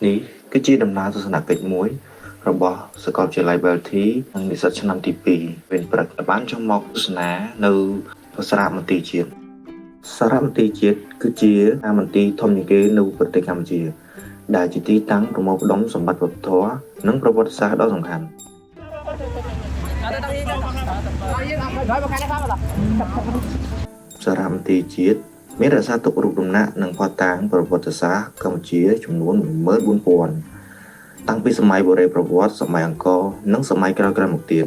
នេះគឺជាដំណើរទស្សនកិច្ចមួយរបស់សាកលវិទ្យាល័យ Belty និងនិស្សិតឆ្នាំទី2ពេលព្រឹកដែលបានចុះមកទស្សនានៅសារមន្ទីរជាតិសារមន្ទីរជាតិគឺជាសារមន្ទីរធំជាងគេនៅប្រទេសកម្ពុជាដែលជាទីតាំងប្រមូលផ្ដុំសម្បត្តិវប្បធម៌និងប្រវត្តិសាស្ត្រដ៏សំខាន់សារមន្ទីរជាតិមានរក្សាទុករូបដំណាក់និងភស្តុតាងប្រវត្តិសាស្ត្រកម្ពុជាចំនួន 14,000 តាំងពីសម័យបុរេប្រវត្តិសម័យអង្គរនិងសម័យក្រោយៗមកទៀត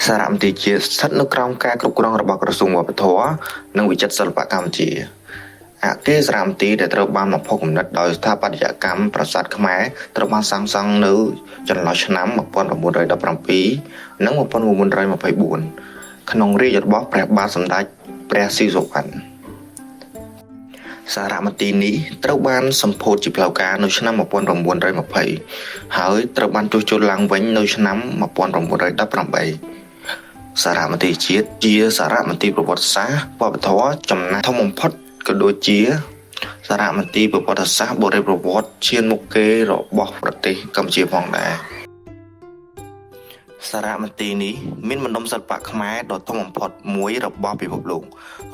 សារមន្ទីរជាតិស្ថិតនៅក្រោមការគ្រប់គ្រងរបស់ក្រសួងវប្បធម៌និងវិចិត្រសិល្បៈកម្ពុជាអគារសារមន្ទីរដែលត្រូវបានបំផុសគំនិតដោយស្ថាបត្យកម្មប្រាសាទខ្មែរត្រូវបានសាងសង់នៅចន្លោះឆ្នាំ 1917 និង 1924 ក្នុងរាជ្យរបស់ព្រះបាទសម្ដេចព្រះស៊ីសុវត្ថិសារមន្ទីរនេះត្រូវបានសម្ពោធជាផ្លូវការនៅឆ្នាំ 1920 ហើយត្រូវបានជួសជុលឡើងវិញនៅឆ្នាំ 1918 សារមន្ទីរជាតិជាសារមន្ទីរប្រវត្តិសាស្ត្រវប្បធម៌ចំណាស់ធំបំផុតក៏ដូចជាសារមន្ទីរប្រវត្តិសាស្ត្របុរេប្រវត្តិឈានមុខគេរបស់ប្រទេសកម្ពុជាផងដែរសារមន្ទីរនេះមានមណ្ឌលសិល្បៈខ្មែរដ៏ធំបំផុតមួយរបស់ពិភពលោក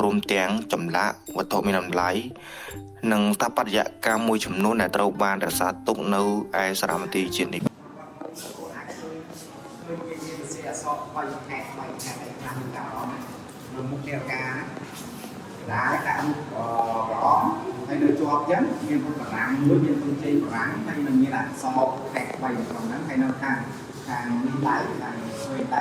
រួមទាំងចម្លាក់វត្ថុមានតម្លៃនិងស្ថាបត្យកម្មមួយចំនួនដែលត្រូវបានរក្សាទុកនៅឯសារមន្ទីរជាតិនេះមុខនាការដែរដាក់មុខប្រអប់ហើយនៅជាប់ចឹងមានមុខបារាំងមួយមានមុខជ័យបារាំងហើយនឹងមានអក្សរខែ3នៅក្នុងហ្នឹងហើយនៅខាងនេះដៃខាងស្វែងដៃ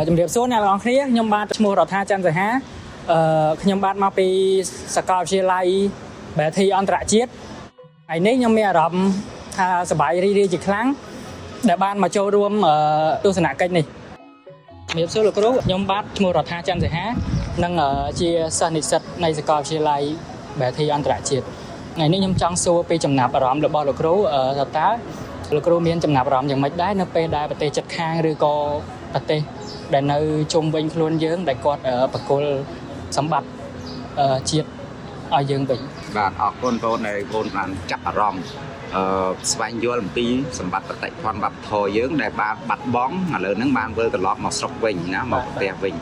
ជំរាបសួរអ្នកទាំងអស់គ្នាខ្ញុំបាទឈ្មោះរដ្ឋាច័ន្ទសីហាខ្ញុំបាទមកពីសាកលវិទ្យាល័យ Belty អន្តរជាតិហើយនេះខ្ញុំមានអារម្មណ៍ថាសប្បាយរីករាយជាខ្លាំងដែលបានមកចូលរួមទស្សនកិច្ចនេះជំរាបសួរលោកគ្រូខ្ញុំបាទឈ្មោះរដ្ឋាច័ន្ទសីហានិងជាសិស្សនិស្សិតនៃសាកលវិទ្យាល័យ Belty អន្តរជាតិថ្ងៃនេះខ្ញុំចង់សួរពីចំណាប់អារម្មណ៍របស់លោកគ្រូតើលោកគ្រូមានចំណាប់អារម្មណ៍យ៉ាងម៉េចដែរនៅពេលដែលប្រទេសជិតខាងឬក៏ប្រទេសដែលនៅជុំវិញខ្លួនយើងដែលគាត់បកគលសម្បត្តិជាតិឲ្យយើងវិញបាទអរគុណបងដែលបងបានចាប់អារម្មណ៍ស្វែងយល់អំពីសម្បត្តិបតិភណ្ឌវប្បធម៌យើងដែលបានបាត់បង់ឥឡូវហ្នឹងបានវិលត្រឡប់មកស្រុកវិញណាមកប្រទេសវិញ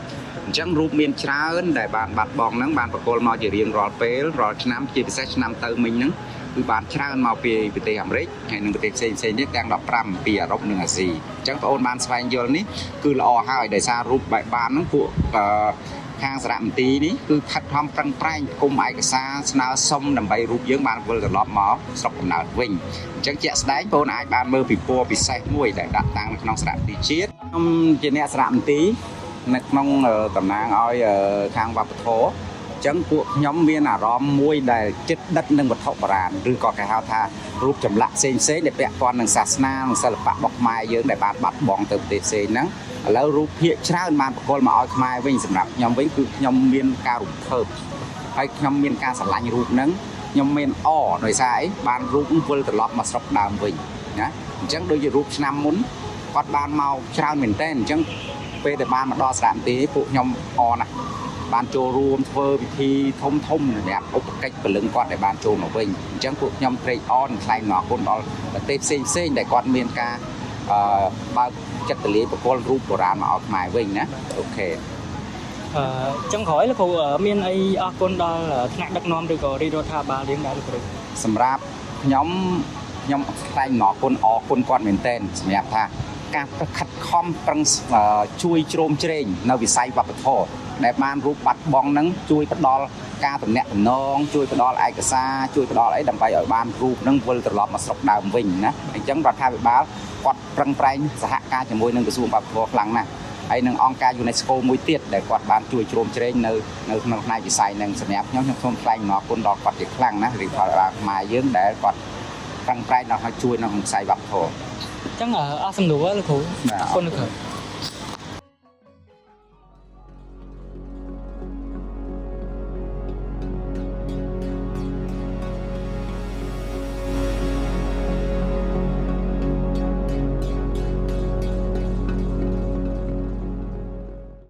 អញ្ចឹងរូបមានច្រើនដែលបានបាត់បង់ហ្នឹងបានបកគលមកជារៀងរាល់ពេលរាល់ឆ្នាំជាពិសេសឆ្នាំទៅមិញហ្នឹងគឺបានច្រើនមកពីប្រទេសអាមេរិកហើយនិងប្រទេសផ្សេងៗទៀតទាំង15ពីអឺរ៉ុបនិងអាស៊ីអញ្ចឹងបងអូនបានស្វែងយល់នេះគឺល្អហើយដោយសាររូបបែបបានហ្នឹងពួកខាងសារមន្ទីរនេះគឺខិតខំប្រឹងប្រែងគុំឯកសារស្នើសុំដើម្បីរូបយើងបានវិលត្រឡប់មកស្រុកកំណើតវិញអញ្ចឹងជាក់ស្ដែងបងអាចបានមើលពីពណ៌ពិសេសមួយដែលដាក់តាំងនៅក្នុងសារមន្ទីរជាតិខ្ញុំជាអ្នកសារមន្ទីរនៅក្នុងតំណាងឲ្យខាងវប្បធម៌អញ្ចឹងពួកខ្ញុំមានអារម្មណ៍មួយដែលចិត្តដិតនឹងវត្ថុបុរាណឬក៏គេហៅថារូបចម្លាក់ផ្សេងៗដែលពាក់ព័ន្ធនឹងសាសនានិងសិល្បៈរបស់ខ្មែរយើងដែលបានបាត់បង់ទៅប្រទេសផ្សេងហ្នឹងឥឡូវរូបភាពច្រើនបានបកគលមកឲ្យខ្មែរវិញសម្រាប់ខ្ញុំវិញគឺខ្ញុំមានការរំភើបហើយខ្ញុំមានការស្រឡាញ់រូបហ្នឹងខ្ញុំមានដោយសារអីបានរូបវិលត្រឡប់មកស្រុកដើមវិញណាអញ្ចឹងដូចជារូបឆ្នាំមុនគាត់បានមកច្រើនមែនតើអញ្ចឹងពេលដែលបានមកដល់សារមន្ទីរពួកខ្ញុំណាស់បានចូលរួមធ្វើពិធីធំសម្រាប់ឧបកិច្ចពលឹងគាត់ដែលបានចូលមកវិញអញ្ចឹងពួកខ្ញុំត្រេកអរនិងថ្លែងអំណរគុណដល់ប្រទេសផ្សេងៗដែលគាត់មានការបើកចិត្តទលាយបកគលរូបបុរាណមកឲ្យខ្មែរវិញណាអូខេចុងក្រោយលោកគ្រូមានអីអរគុណដល់ថ្នាក់ដឹកនាំឬក៏រាជរដ្ឋាភិបាលយើងដែរលោកគ្រូសម្រាប់ខ្ញុំថ្លែងអំណរគុណគាត់មែនទែនសម្រាប់ថាការខិតខំប្រឹងជួយជ្រោមជ្រែងនៅវិស័យវប្បធម៌ដែលបានរូបបាត់បង់ហ្នឹងជួយផ្ដល់ការតំណាក់តំណងជួយផ្ដល់ឯកសារជួយផ្ដល់អីដើម្បីឲ្យបានរូបហ្នឹងវិលត្រឡប់មកស្រុកដើមវិញណាអញ្ចឹងរដ្ឋាភិបាលគាត់ប្រឹងប្រែងសហការជាមួយនឹងក្រសួងវប្បធម៌ខ្លាំងណាស់ហើយនឹងអង្គការ UNESCO មួយទៀតដែលគាត់បានជួយជ្រោមជ្រែងនៅក្នុងផ្នែកវិស័យហ្នឹងសម្រាប់ខ្ញុំសូមថ្លែងអំណរគុណដល់គាត់ជាខ្លាំងណាស់រាជរដ្ឋាភិបាលខ្មែរយើងដែលគាត់ប្រឹងប្រែងដល់ឲ្យជួយនៅក្នុងវិស័យវប្បធម៌អញ្ចឹងអស់សំណួរលោកគ្រូអរគុណលោកគ្រូ